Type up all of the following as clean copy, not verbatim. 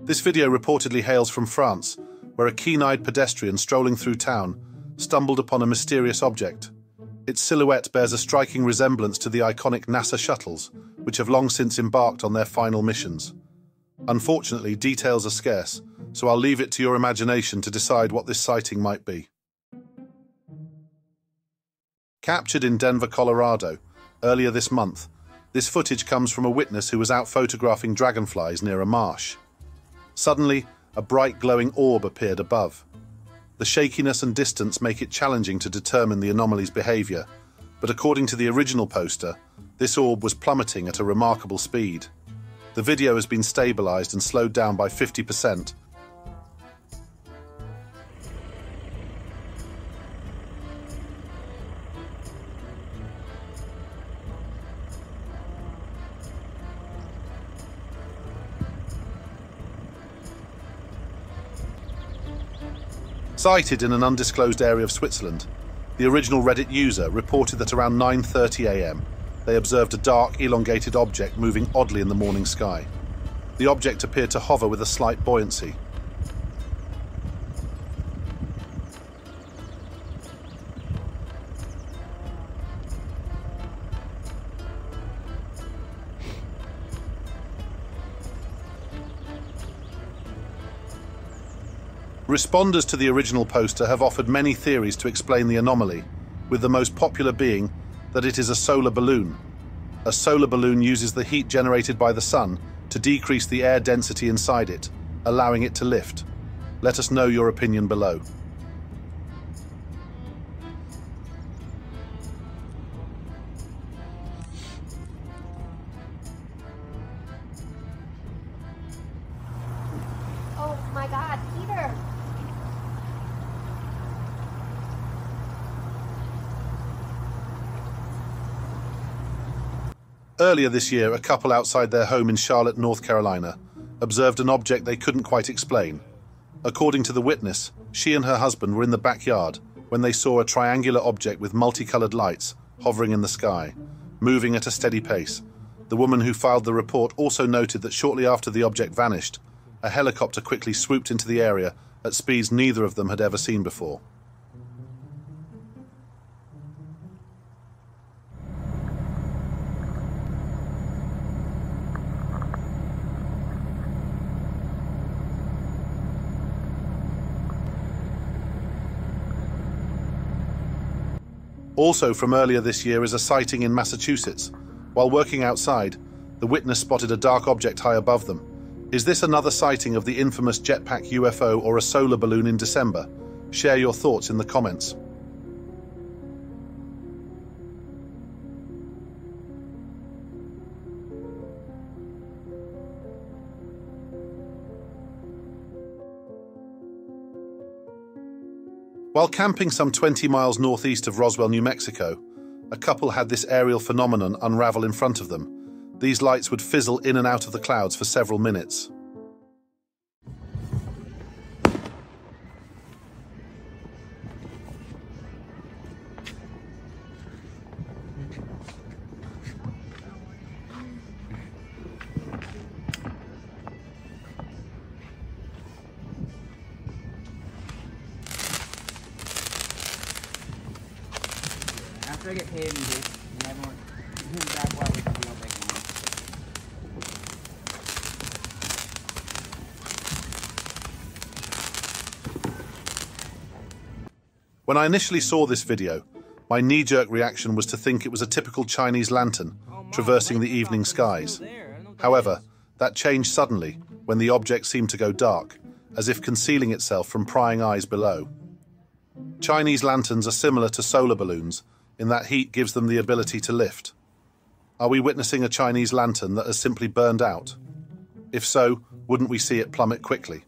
This video reportedly hails from France, where a keen-eyed pedestrian strolling through town stumbled upon a mysterious object. Its silhouette bears a striking resemblance to the iconic NASA shuttles, which have long since embarked on their final missions. Unfortunately, details are scarce, so I'll leave it to your imagination to decide what this sighting might be. Captured in Denver, Colorado, earlier this month, this footage comes from a witness who was out photographing dragonflies near a marsh. Suddenly, a bright glowing orb appeared above. The shakiness and distance make it challenging to determine the anomaly's behavior, but according to the original poster, this orb was plummeting at a remarkable speed. The video has been stabilized and slowed down by 50%. Sighted in an undisclosed area of Switzerland, the original Reddit user reported that around 9:30 AM, they observed a dark, elongated object moving oddly in the morning sky. The object appeared to hover with a slight buoyancy. Responders to the original poster have offered many theories to explain the anomaly, with the most popular being that it is a solar balloon. A solar balloon uses the heat generated by the sun to decrease the air density inside it, allowing it to lift. Let us know your opinion below. Oh my God, Peter! Earlier this year, a couple outside their home in Charlotte, North Carolina, observed an object they couldn't quite explain. According to the witness, she and her husband were in the backyard when they saw a triangular object with multicolored lights hovering in the sky, moving at a steady pace. The woman who filed the report also noted that shortly after the object vanished, a helicopter quickly swooped into the area at speeds neither of them had ever seen before. Also from earlier this year is a sighting in Massachusetts. While working outside, the witness spotted a dark object high above them. Is this another sighting of the infamous jetpack UFO or a solar balloon in December? Share your thoughts in the comments. While camping some 20 miles northeast of Roswell, New Mexico, a couple had this aerial phenomenon unravel in front of them. These lights would fizzle in and out of the clouds for several minutes. After I get paid and this, and everyone back while we can do all they can. When I initially saw this video, my knee-jerk reaction was to think it was a typical Chinese lantern traversing the evening skies. However, that changed suddenly when the object seemed to go dark, as if concealing itself from prying eyes below. Chinese lanterns are similar to solar balloons in that heat gives them the ability to lift. Are we witnessing a Chinese lantern that has simply burned out? If so, wouldn't we see it plummet quickly?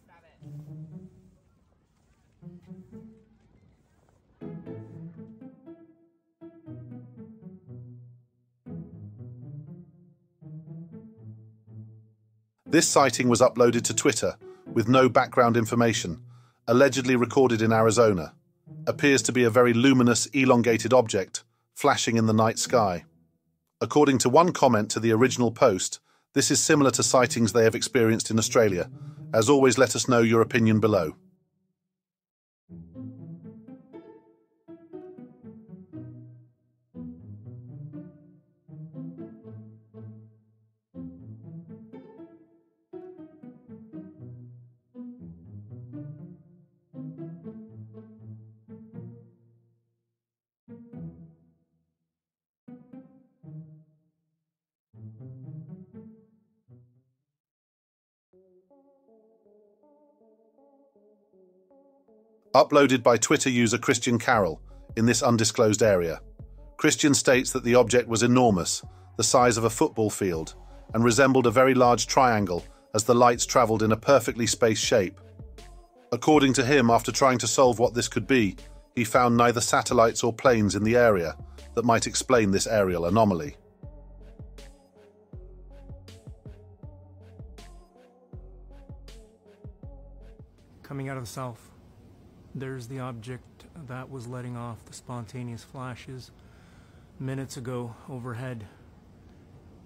This sighting was uploaded to Twitter with no background information, allegedly recorded in Arizona. Appears to be a very luminous, elongated object, flashing in the night sky. According to one comment to the original post, this is similar to sightings they have experienced in Australia, As always, let us know your opinion below. Uploaded by Twitter user Christian Carroll in this undisclosed area. Christian states that the object was enormous, the size of a football field, and resembled a very large triangle as the lights travelled in a perfectly spaced shape. According to him, after trying to solve what this could be, he found neither satellites or planes in the area that might explain this aerial anomaly. Coming out of the south, there's the object that was letting off the spontaneous flashes minutes ago overhead.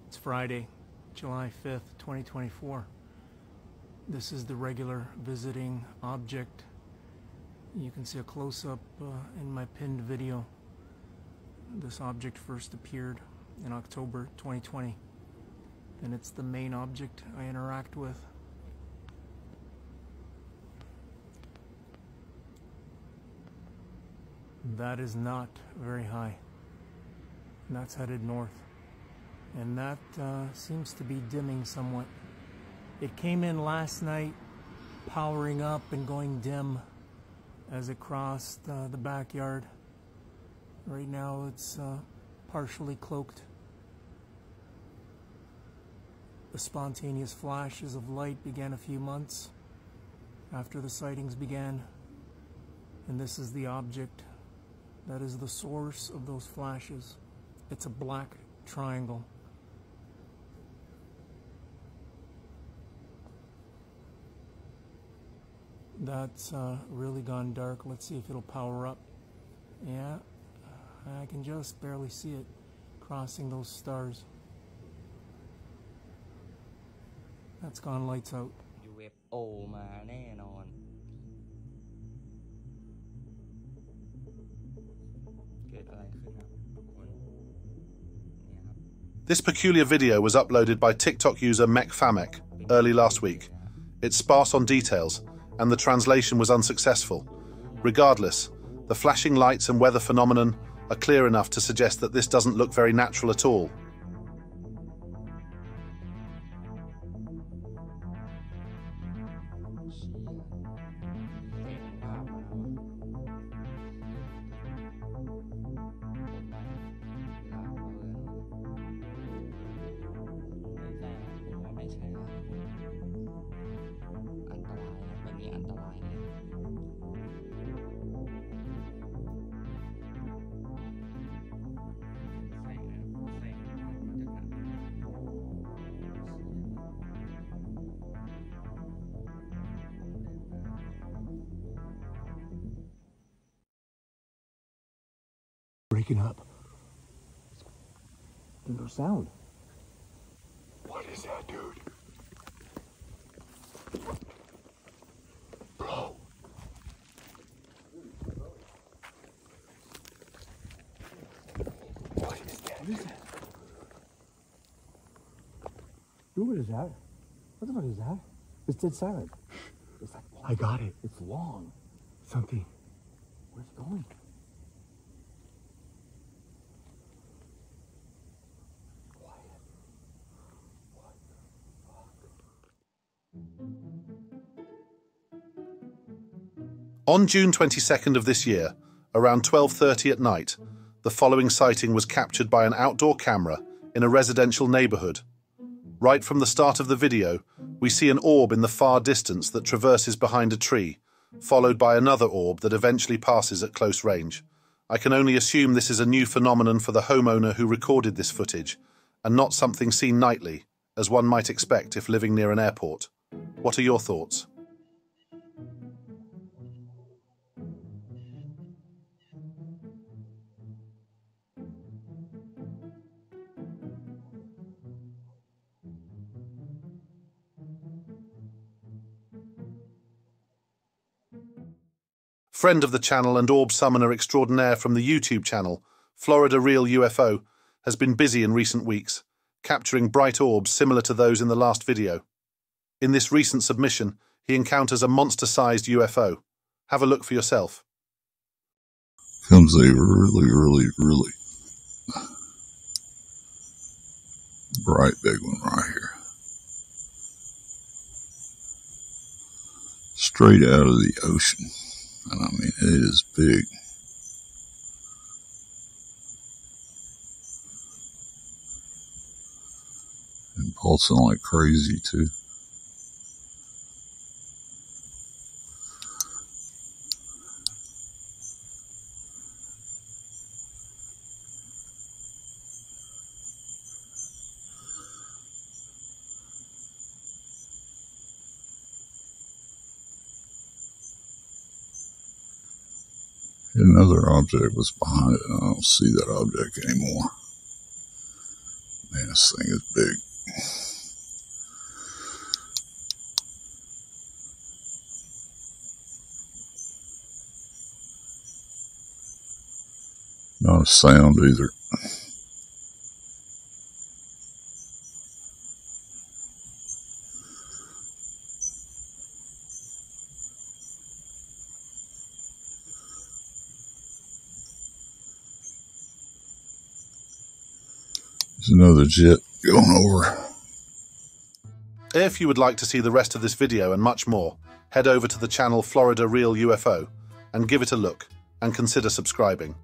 It's Friday, July 5th, 2024. This is the regular visiting object. You can see a close-up in my pinned video. This object first appeared in October 2020, and it's the main object I interact with. That is not very high. And that's headed north. And that seems to be dimming somewhat. It came in last night, powering up and going dim as it crossed the backyard. Right now it's partially cloaked. The spontaneous flashes of light began a few months after the sightings began. And this is the object that is the source of those flashes. It's a black triangle. That's really gone dark. Let's see if it'll power up. Yeah, I can just barely see it crossing those stars. That's gone lights out. UFO มาแน่นอน This peculiar video was uploaded by TikTok user MechFamek early last week. It's sparse on details, and the translation was unsuccessful. Regardless, the flashing lights and weather phenomenon are clear enough to suggest that this doesn't look very natural at all. Breaking up. There's no sound. What is that, dude? Bro. What is that? What is that? Dude, what is that? What the fuck is that? It's dead silent. It's like long. I got it. It's long. Something. Where's it going? On June 22nd of this year, around 12:30 at night, the following sighting was captured by an outdoor camera in a residential neighborhood. Right from the start of the video, we see an orb in the far distance that traverses behind a tree, followed by another orb that eventually passes at close range. I can only assume this is a new phenomenon for the homeowner who recorded this footage, and not something seen nightly, as one might expect if living near an airport. What are your thoughts? Friend of the channel and orb summoner extraordinaire from the YouTube channel, Florida Real UFO, has been busy in recent weeks, capturing bright orbs similar to those in the last video. In this recent submission, he encounters a monster-sized UFO. Have a look for yourself. Comes a really bright big one right here. Straight out of the ocean. And I mean, it is big. And pulsing like crazy too. Another object was behind it, and I don't see that object anymore. Man, this thing is big. Not a sound either. There's another jet going over. If you would like to see the rest of this video and much more, head over to the channel Florida Real UFO and give it a look and consider subscribing.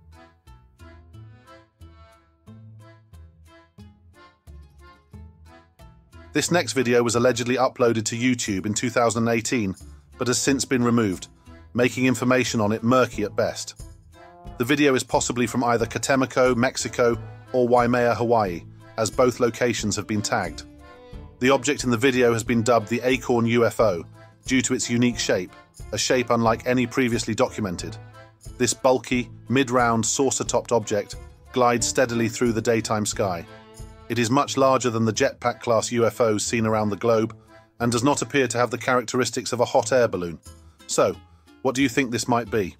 This next video was allegedly uploaded to YouTube in 2018, but has since been removed, making information on it murky at best. The video is possibly from either Catemaco, Mexico, or Waimea, Hawaii, as both locations have been tagged. The object in the video has been dubbed the Acorn UFO due to its unique shape, a shape unlike any previously documented. This bulky, mid-round, saucer-topped object glides steadily through the daytime sky. It is much larger than the jetpack-class UFOs seen around the globe and does not appear to have the characteristics of a hot air balloon. So, what do you think this might be?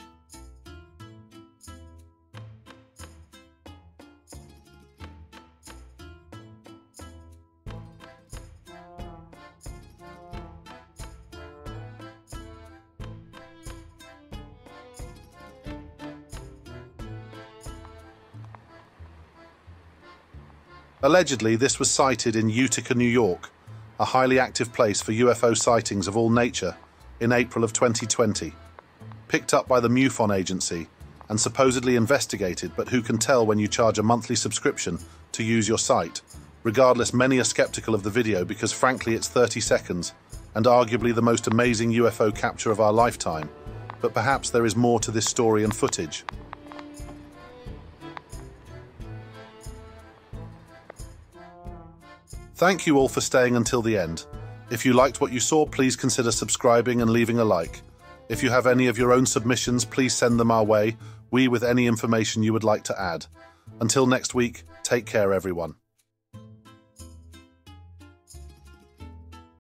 Allegedly, this was sighted in Utica, New York, a highly active place for UFO sightings of all nature, in April of 2020. Picked up by the MUFON agency and supposedly investigated, but who can tell when you charge a monthly subscription to use your site? Regardless, many are skeptical of the video because frankly it's 30 seconds and arguably the most amazing UFO capture of our lifetime. But perhaps there is more to this story and footage. Thank you all for staying until the end. If you liked what you saw, please consider subscribing and leaving a like. If you have any of your own submissions, please send them our way, with any information you would like to add. Until next week, take care everyone.